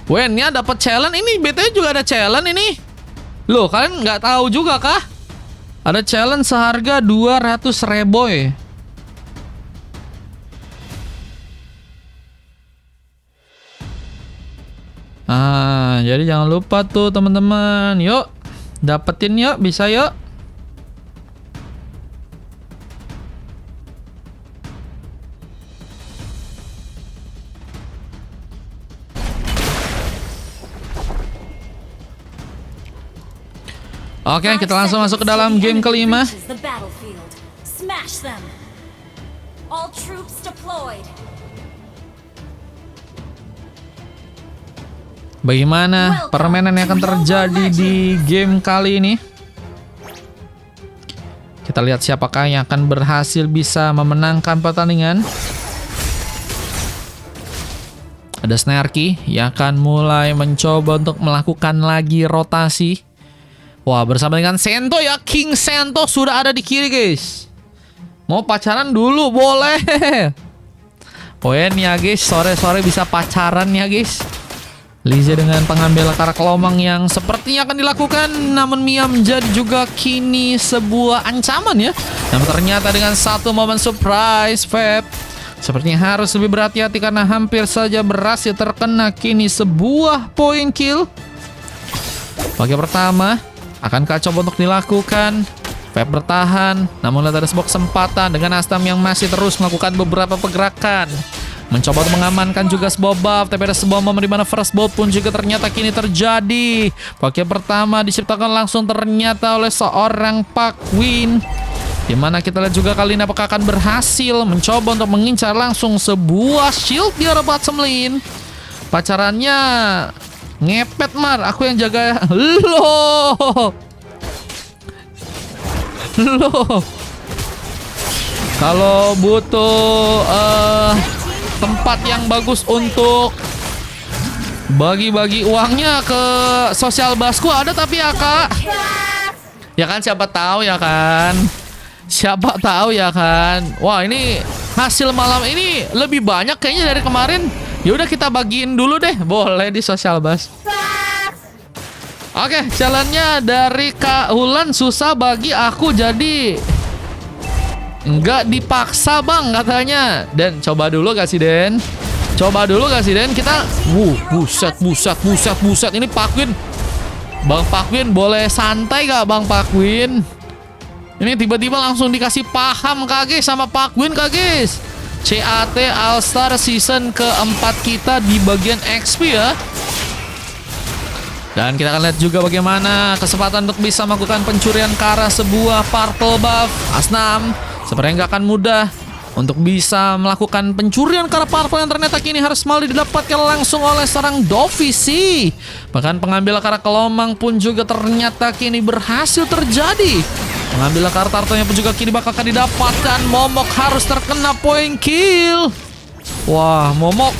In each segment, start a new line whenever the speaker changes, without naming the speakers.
Wennya dapat challenge ini, BTW juga ada challenge ini. Loh, kalian nggak tahu juga kah? Ada challenge seharga 200 reboy. Jadi jangan lupa tuh teman-teman. Yuk, dapetin yuk, bisa yuk. Oke, kita langsung masuk ke dalam game kelima. Bagaimana permainan yang akan terjadi di game kali ini? Kita lihat siapakah yang akan berhasil bisa memenangkan pertandingan. Ada Snarky yang akan mulai mencoba untuk melakukan lagi rotasi. Wah, bersama dengan Sento ya, King Sento sudah ada di kiri guys. Mau pacaran dulu boleh. Poin ya guys, sore-sore bisa pacaran ya guys. Lize dengan pengambil akar kelomang yang sepertinya akan dilakukan, namun Mia menjadi juga kini sebuah ancaman ya. Namun ternyata dengan satu momen surprise, Feb sepertinya harus lebih berhati-hati karena hampir saja berhasil terkena kini sebuah poin kill. Bagian pertama akankah coba untuk dilakukan? Feb bertahan, namun lihat ada sebuah kesempatan dengan Astam yang masih terus melakukan beberapa pergerakan. Mencoba untuk mengamankan juga sebuah buff, tapi ada sebuah momen di mana first blood pun juga ternyata kini terjadi. Bagian pertama diciptakan langsung ternyata oleh seorang Park Win. Dimana kita lihat juga kali ini apakah akan berhasil mencoba untuk mengincar langsung sebuah shield di arah bottom lane. Pacarannya ngepet Mar, aku yang jaga. Loh. Kalau butuh tempat yang bagus untuk bagi-bagi uangnya ke sosial basku ada, tapi ya kak, ya kan, siapa tahu ya kan, siapa tahu ya kan. Wah, ini hasil malam ini lebih banyak kayaknya dari kemarin. Ya udah kita bagiin dulu deh, boleh di sosial bas. Oke, jalannya dari Kak Hulan susah bagi aku, jadi nggak dipaksa bang katanya. Den, coba dulu gak sih Den? Coba dulu gak sih Den? Kita, buset. Ini Pakwin, Bang Pakwin boleh santai gak Bang Pakwin? Ini tiba-tiba langsung dikasih paham kage sama Pakwin kage. CAT All Star season keempat kita di bagian XP ya. Dan kita akan lihat juga bagaimana kesempatan untuk bisa melakukan pencurian ke arah sebuah purple buff. Asnam sepertinya nggak akan mudah untuk bisa melakukan pencurian ke arah purple yang ternyata kini harus malah didapatkan langsung oleh seorang Dovisi. Bahkan pengambil akar kelomang pun juga ternyata kini berhasil terjadi. Pengambil akar tartonya pun juga kini bakal akan didapatkan. Momok harus terkena poin kill. Wah, Momok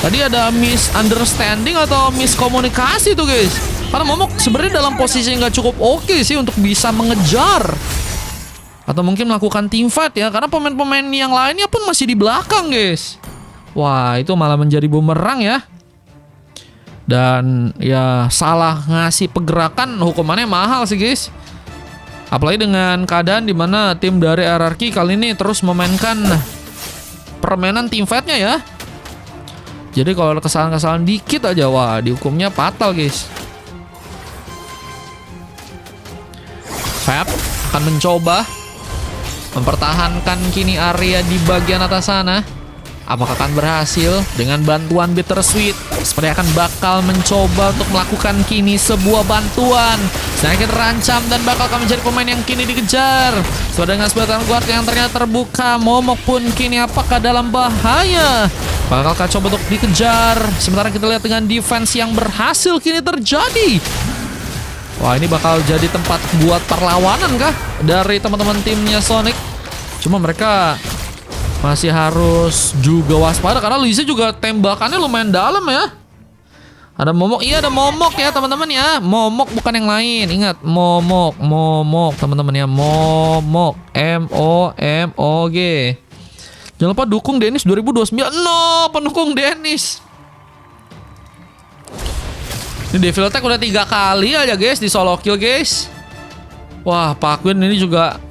tadi ada misunderstanding atau miskomunikasi tuh guys. Karena Momok sebenarnya dalam posisi nggak cukup oke sih untuk bisa mengejar atau mungkin melakukan team fight ya, karena pemain-pemain yang lainnya pun masih di belakang guys. Wah, itu malah menjadi bumerang ya. Dan ya salah ngasih pergerakan hukumannya mahal sih guys. Apalagi dengan keadaan dimana tim dari RRQ kali ini terus memainkan permainan team fight-nya ya. Jadi kalau ada kesalahan-kesalahan dikit aja, wah dihukumnya fatal guys. Fab akan mencoba mempertahankan kini area di bagian atas sana. Apakah akan berhasil dengan bantuan Bittersweet? Seperti akan bakal mencoba untuk melakukan kini sebuah bantuan. Sedikit terancam dan bakal akan menjadi pemain yang kini dikejar. Sesuai dengan sebuah guard yang ternyata terbuka. Momok pun kini apakah dalam bahaya? Bakalkah coba untuk dikejar? Sementara kita lihat dengan defense yang berhasil kini terjadi. Wah, ini bakal jadi tempat buat perlawanan kah dari teman-teman timnya Sonic? Cuma mereka masih harus juga waspada karena Lisa juga tembakannya lumayan dalam ya. Ada Momok, iya ada Momok ya teman-teman ya. Momok bukan yang lain, ingat Momok teman-teman ya. Momok, MOMOG. Jangan lupa dukung Dennis 2029. No, pendukung Dennis. Ini Devil Attack udah 3 kali aja guys di solo kill guys. Wah, Pak Gwyn ini juga.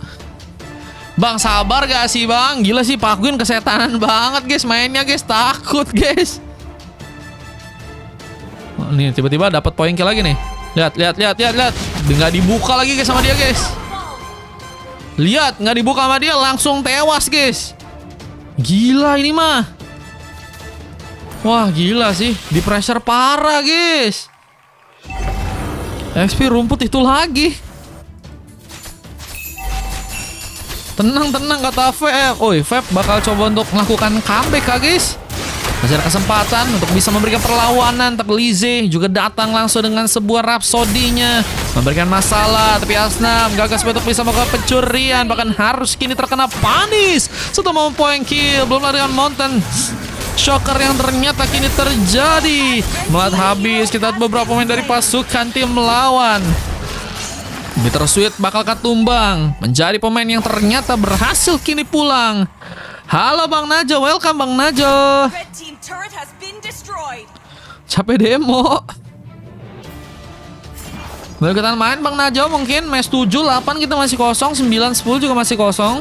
Bang, sabar gak sih bang? Gila sih Pak Gwyn kesetanan banget guys mainnya guys. Takut guys. Oh, nih tiba-tiba dapat poin kill lagi nih. Lihat. Nggak dibuka lagi guys sama dia guys. Lihat, nggak dibuka sama dia langsung tewas guys. Gila ini mah. Wah gila sih, di pressure parah guys. XP rumput itu lagi. Tenang kata Feb. Feb bakal coba untuk melakukan comeback ya guys. Masih ada kesempatan untuk bisa memberikan perlawanan. Tapi Lize juga datang langsung dengan sebuah rapsodinya, memberikan masalah. Tapi Asnam gagal untuk bisa melakukan pencurian. Bahkan harus kini terkena panis setelah mau point kill. Belum lagi dengan Mountain Shocker yang ternyata kini terjadi. Melihat habis, kita lihat beberapa pemain dari pasukan tim lawan. Bittersweet bakal katumbang menjadi pemain yang ternyata berhasil kini pulang. Halo Bang Najo, welcome Bang Najo. Capek demo. Boleh kita main Bang Najo mungkin. Match 7, 8 kita masih kosong, 9, 10 juga masih kosong.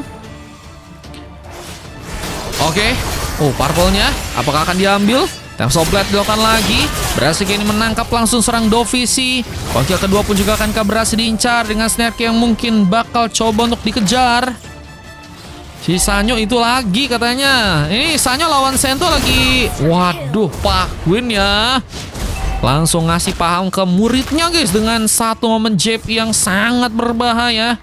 Oke. Purple-nya apakah akan diambil? Temps of Blade dilakukan lagi. Berhasil kini menangkap langsung serang Dovisi. Kill kedua pun juga akan berhasil diincar dengan Snare yang mungkin bakal coba untuk dikejar. Si Sanyo itu lagi katanya. Ini Sanyo lawan Sento lagi. Waduh, Pak Gwyn ya. Langsung ngasih paham ke muridnya guys dengan satu momen jab yang sangat berbahaya.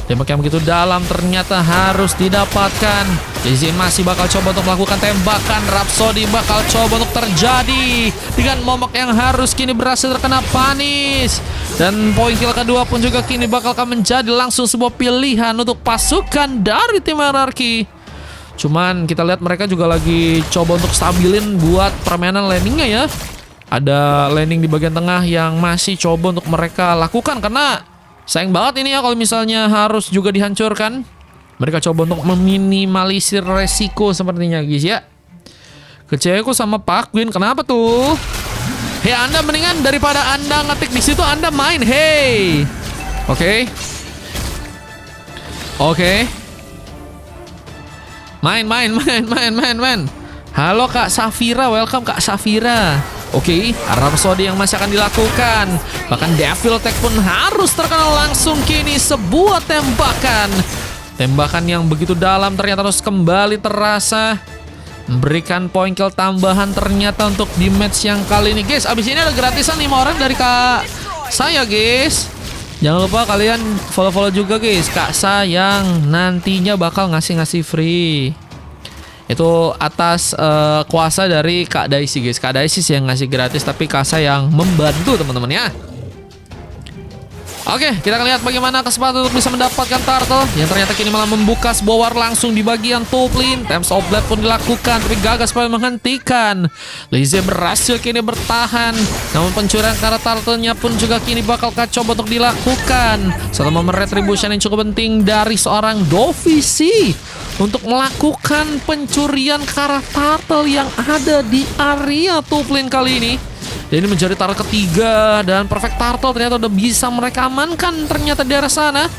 Tembak yang begitu dalam ternyata harus didapatkan. Izin masih bakal coba untuk melakukan tembakan. Rhapsody bakal coba untuk terjadi dengan momok yang harus kini berhasil terkena panis. Dan poin kill kedua pun juga kini bakal menjadi langsung sebuah pilihan untuk pasukan dari tim hierarki. Cuman kita lihat mereka juga lagi coba untuk stabilin buat permainan landingnya ya. Ada landing di bagian tengah yang masih coba untuk mereka lakukan karena sayang banget ini ya kalau misalnya harus juga dihancurkan. Mereka coba untuk meminimalisir resiko sepertinya guys ya. Kecewaku sama Pak Gwyn, kenapa tuh? Hei Anda, mendingan daripada Anda ngetik di situ Anda main. Hey. Oke. Main. Halo Kak Safira, welcome Kak Safira. Oke, Rhapsody yang masih akan dilakukan. Bahkan Devil Attack pun harus terkenal langsung kini sebuah tembakan. Tembakan yang begitu dalam ternyata terus kembali terasa. Memberikan poin kill tambahan ternyata untuk di match yang kali ini. Guys, abis ini ada gratisan 5 orang dari Kak saya guys. Jangan lupa kalian follow-follow juga guys. Kak sayang nantinya bakal ngasih free. Itu atas kuasa dari Kak Daisy guys. Kak Daisy sih yang ngasih gratis, tapi Kasa yang membantu teman-teman ya. Oke, kita akan lihat bagaimana kesempatan untuk bisa mendapatkan turtle yang ternyata kini malah membuka sebuah war langsung di bagian top lane. Temps of Blade pun dilakukan, tapi gagal supaya menghentikan. Lize berhasil kini bertahan, namun pencurian karena turtle-nya pun juga kini bakal coba untuk dilakukan. Satu momen retribution yang cukup penting dari seorang Dovisi untuk melakukan pencurian karena turtle yang ada di area top lane kali ini. Dan ini menjadi turtle ketiga dan perfect turtle ternyata udah bisa mereka amankan ternyata di arah sana.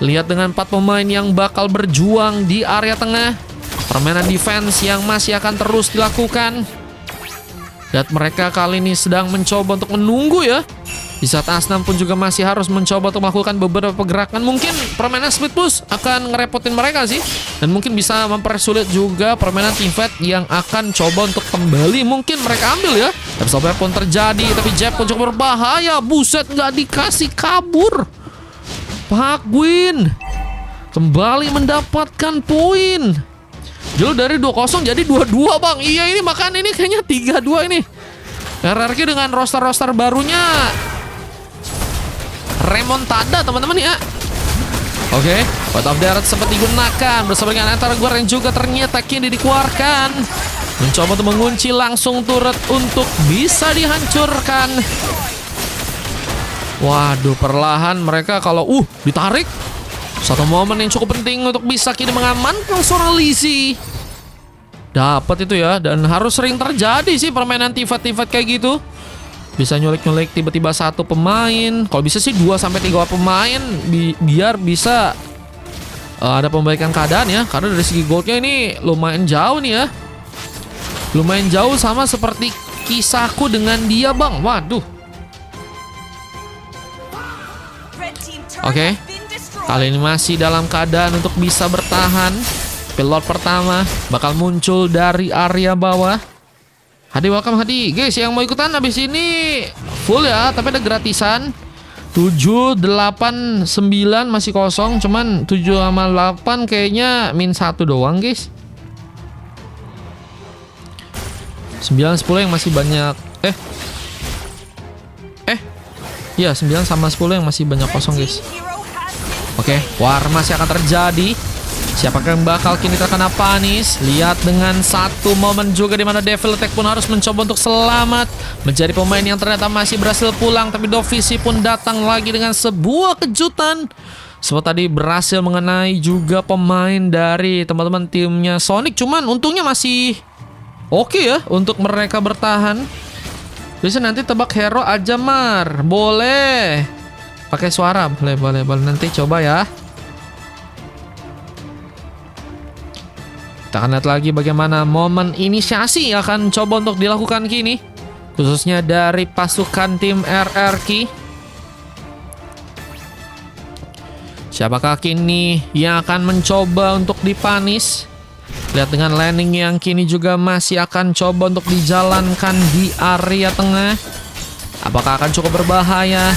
Lihat dengan 4 pemain yang bakal berjuang di area tengah. Permainan defense yang masih akan terus dilakukan. Dan mereka kali ini sedang mencoba untuk menunggu ya. Di saat Asnam pun juga masih harus mencoba untuk melakukan beberapa pergerakan. Mungkin permainan split push akan ngerepotin mereka sih. Dan mungkin bisa mempersulit juga permainan team fight yang akan coba untuk kembali mungkin mereka ambil ya. Episode pun terjadi, tapi Jab pun cukup berbahaya. Buset, nggak dikasih kabur. Pak Gwyn kembali mendapatkan poin. Dulu dari 2-0 jadi 2-2 bang. Iya ini makan ini kayaknya 3-2 ini. RRQ dengan roster-roster barunya remontada teman-teman ya. Oke, Pot of Darat sempat digunakan bersama dengan antara Guard yang juga ternyata kini dikeluarkan. Mencoba untuk mengunci langsung turret untuk bisa dihancurkan. Waduh, perlahan mereka kalau ditarik. Satu momen yang cukup penting untuk bisa kini mengamankan seorang Lizzie. Dapat itu ya, dan harus sering terjadi sih permainan tifat-tifat kayak gitu. Bisa nyulik-nyulik tiba-tiba satu pemain. Kalau bisa sih 2 sampai 3 pemain biar bisa ada pembaikan keadaan ya. Karena dari segi goldnya ini lumayan jauh nih ya. Lumayan jauh sama seperti kisahku dengan dia bang. Waduh. Oke. Kali ini masih dalam keadaan untuk bisa bertahan. Pilot pertama bakal muncul dari area bawah. Hadi, welcome Hadi. Guys, yang mau ikutan habis ini full ya, tapi ada gratisan. 7, 8, 9 masih kosong. Cuman 7 sama 8 kayaknya min 1 doang guys. 9, 10 yang masih banyak. Iya 9 sama 10 yang masih banyak kosong guys. Oke, war masih akan terjadi. Siapakah yang bakal kini terkena panis? Lihat dengan satu momen juga di mana Devil Attack pun harus mencoba untuk selamat menjadi pemain yang ternyata masih berhasil pulang. Tapi Dovisi pun datang lagi dengan sebuah kejutan. Seperti tadi berhasil mengenai juga pemain dari teman-teman timnya Sonic. Cuman untungnya masih oke ya untuk mereka bertahan. Bisa nanti tebak hero aja Mar. Boleh. Pakai suara. Boleh. Nanti coba ya. Kita akan lihat lagi bagaimana momen inisiasi akan coba untuk dilakukan kini. Khususnya dari pasukan tim RRQ. Siapakah kini yang akan mencoba untuk dipanis? Lihat dengan landing yang kini juga masih akan coba untuk dijalankan di area tengah. Apakah akan cukup berbahaya?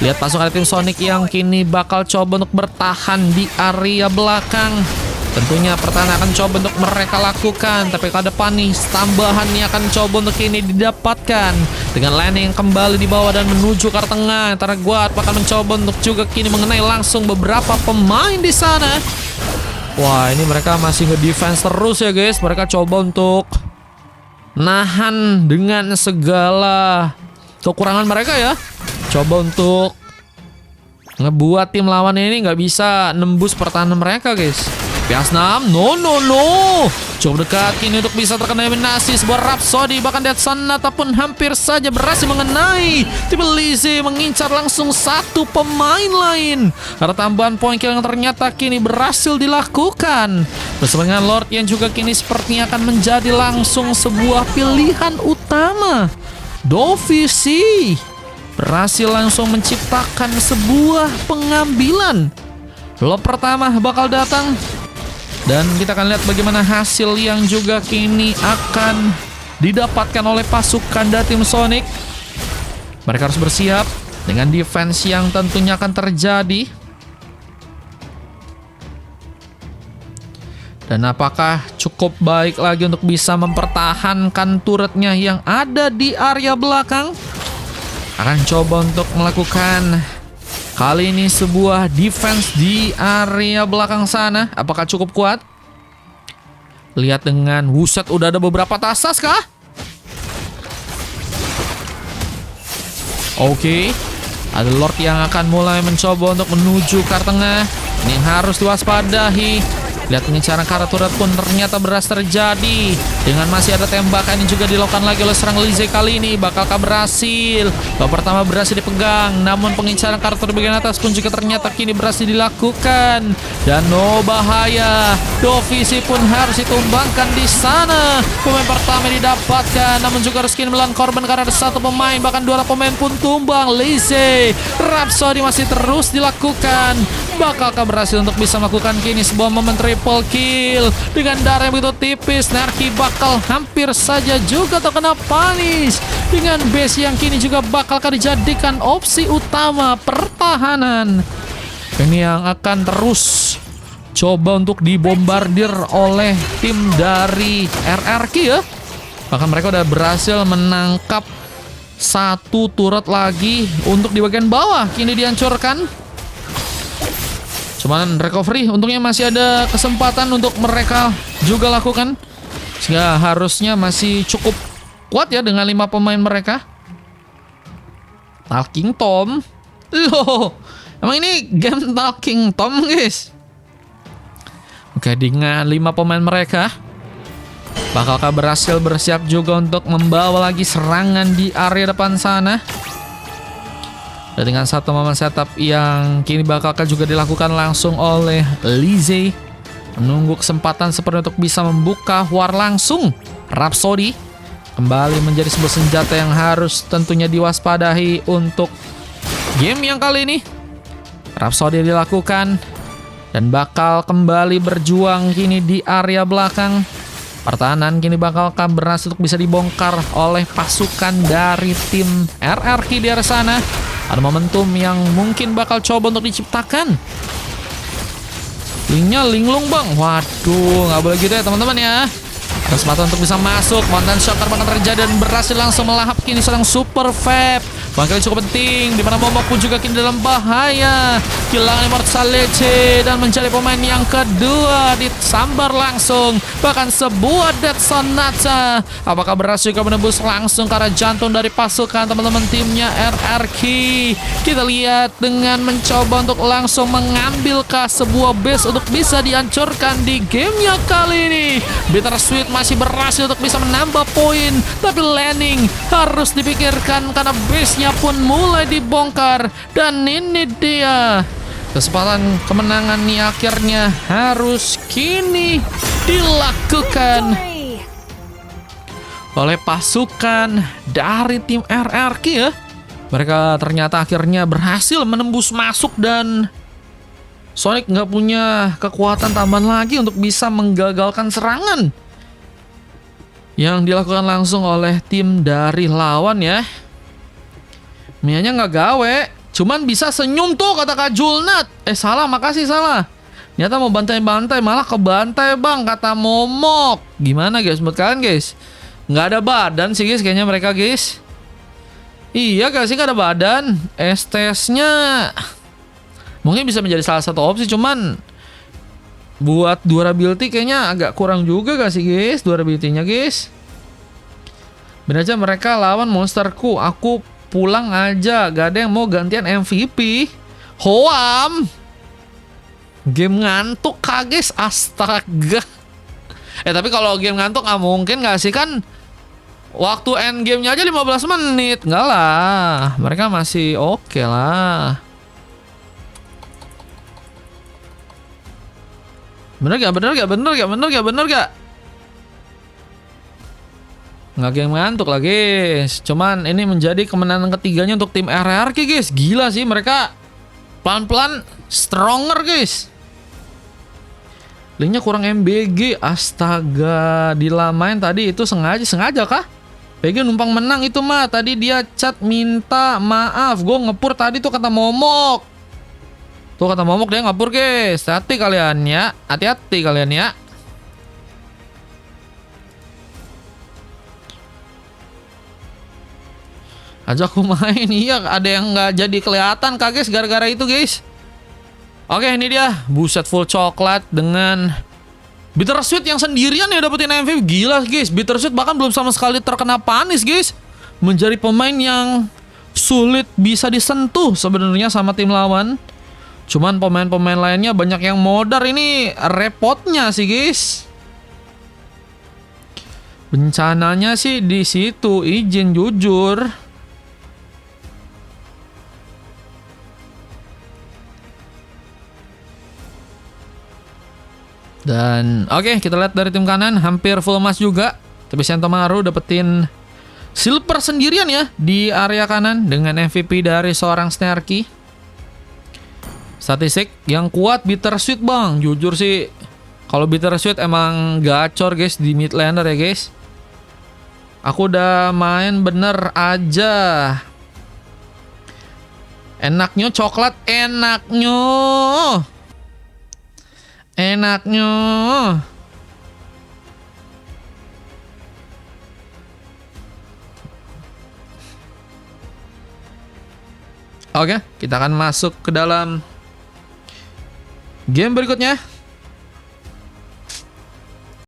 Lihat pasukan tim Sonic yang kini bakal coba untuk bertahan di area belakang. Tentunya pertahanan akan coba untuk mereka lakukan. Tapi kalau ada panis tambahan yang akan coba untuk ini didapatkan. Dengan landing yang kembali di bawah dan menuju ke arah tengah. Antara Guard akan mencoba untuk juga kini mengenai langsung beberapa pemain di sana. Wah, ini mereka masih nge-defense terus ya guys. Mereka coba untuk nahan dengan segala kekurangan mereka ya. Coba untuk ngebuat tim lawan ini nggak bisa nembus pertahanan mereka guys. PS6, no. Cukup dekat kini untuk bisa terkena eliminasi sebuah Rhapsody. Bahkan Dead Sonata pun hampir saja berhasil mengenai. Tbilisi mengincar langsung satu pemain lain. Ada tambahan poin kill yang ternyata kini berhasil dilakukan. Bersama dengan Lord yang juga kini sepertinya akan menjadi langsung sebuah pilihan utama. Dovisi berhasil langsung menciptakan sebuah pengambilan. Lob pertama bakal datang. Dan kita akan lihat bagaimana hasil yang juga kini akan didapatkan oleh pasukan dari tim Sonic. Mereka harus bersiap dengan defense yang tentunya akan terjadi. Dan apakah cukup baik lagi untuk bisa mempertahankan turretnya yang ada di area belakang? Akan coba untuk melakukan kali ini sebuah defense di area belakang sana. Apakah cukup kuat? Lihat dengan wuset, udah ada beberapa tasas kah? Oke. Ada Lord yang akan mulai mencoba untuk menuju ke tengah. Ini yang harus diwaspadahi. Lihat pengincaran ke arah turret pun ternyata berhasil terjadi. Dengan masih ada tembakan yang juga dilakukan lagi oleh serang Lizzie kali ini. Bakalkah berhasil? Babak pertama berhasil dipegang. Namun pengincaran ke arah turret bagian atas pun juga ternyata kini berhasil dilakukan. Dan no bahaya. Dovisi pun harus ditumbangkan di sana. Pemain pertama didapatkan. Namun juga harus kini melan korban karena ada satu pemain. Bahkan dua pemain pun tumbang. Lizzie. Rhapsody masih terus dilakukan. Bakalkah berhasil untuk bisa melakukan kini sebuah momen triple kill dengan darah yang begitu tipis. Narki bakal hampir saja juga terkena panis dengan base yang kini juga bakalkah dijadikan opsi utama pertahanan. Ini yang akan terus coba untuk dibombardir oleh tim dari RRQ ya. Bahkan mereka udah berhasil menangkap satu turret lagi untuk di bagian bawah. Kini dihancurkan. Cuman recovery untungnya masih ada kesempatan untuk mereka juga lakukan. Sehingga harusnya masih cukup kuat ya dengan 5 pemain mereka. Talking Tom. Loh, emang ini game Talking Tom guys? Oke, dengan 5 pemain mereka Bakalkah berhasil bersiap juga untuk membawa lagi serangan di area depan sana? Dan dengan satu momen setup yang kini bakalkah juga dilakukan langsung oleh Lizzie. Menunggu kesempatan seperti untuk bisa membuka war langsung. Rhapsody kembali menjadi sebuah senjata yang harus tentunya diwaspadai untuk game yang kali ini. Rhapsody dilakukan dan bakal kembali berjuang kini di area belakang. Pertahanan kini bakalkah berhasil untuk bisa dibongkar oleh pasukan dari tim RRQ di arah sana. Ada momentum yang mungkin bakal coba untuk diciptakan. Linknya linglung bang. Waduh, nggak boleh gitu ya teman-teman ya. Kesempatan untuk bisa masuk. Mountain Shocker bakal terjadi dan berhasil langsung melahap kini seorang Super Fab. Bangkali cukup penting, dimana Momok pun juga kini dalam bahaya. Kehilangan Immortality dan mencari pemain yang kedua, disambar langsung. Bahkan sebuah Death Sonata. Apakah berhasil juga menembus langsung ke arah jantung dari pasukan teman-teman timnya RRQ? Kita lihat dengan mencoba untuk langsung mengambilkah sebuah base untuk bisa dihancurkan di gamenya kali ini. Bittersweet masih berhasil untuk bisa menambah poin, tapi landing harus dipikirkan karena base-nya pun mulai dibongkar. Dan ini dia kesempatan kemenangan nih akhirnya harus kini dilakukan oleh pasukan dari tim RRQ ya. Mereka ternyata akhirnya berhasil menembus masuk dan Sonic nggak punya kekuatan tambahan lagi untuk bisa menggagalkan serangan yang dilakukan langsung oleh tim dari lawan ya. Mianya nggak gawe, cuman bisa senyum tuh kata Kak Julnat. Salah, makasih salah. Ternyata mau bantai-bantai, malah kebantai bang kata Momok. Gimana guys, menurut kalian guys? Nggak ada badan sih guys kayaknya mereka guys. Iya gak sih, nggak ada badan. STS-nya mungkin bisa menjadi salah satu opsi, cuman buat durability kayaknya agak kurang juga gak sih guys, durability-nya guys. Bener aja mereka lawan monsterku, aku pulang aja, gak ada yang mau gantian MVP. Hoam game ngantuk kah guys, astaga. Tapi kalau game ngantuk nggak mungkin gak sih, kan waktu end gamenya aja 15 menit. Nggak lah, mereka masih oke lah. Bener gak? Nggak game ngantuk lah guys. Cuman ini menjadi kemenangan ketiganya untuk tim RRQ guys. Gila sih, mereka pelan-pelan stronger guys. Linknya kurang MBG. Astaga, dilamain tadi itu sengaja kah? PG numpang menang itu mah. Tadi dia chat minta maaf. Gue ngepur tadi tuh kata Momok. Tuh kata Momok dia ngepur guys. Hati-hati kalian ya. Hati-hati kalian ya. Ajak aku main. Iya, ada yang nggak jadi kelihatan kak guys gara-gara itu guys. Oke, ini dia. Buset, full coklat dengan Bittersweet yang sendirian ya dapetin MVP. Gila guys, Bittersweet bahkan belum sama sekali terkena panis guys. Menjadi pemain yang sulit bisa disentuh sebenarnya sama tim lawan. Cuman pemain-pemain lainnya banyak yang modar. Ini repotnya sih guys. Bencananya sih di situ, izin jujur. Dan oke, kita lihat dari tim kanan hampir full emas juga. Tapi Sentomaru dapetin silver sendirian ya di area kanan dengan MVP dari seorang Snarky. Statistik yang kuat Bittersweet bang. Jujur sih, kalau Bittersweet emang gacor guys di mid laner ya guys. Aku udah main bener aja. Enaknya coklat, enaknya. Oke, kita akan masuk ke dalam game berikutnya.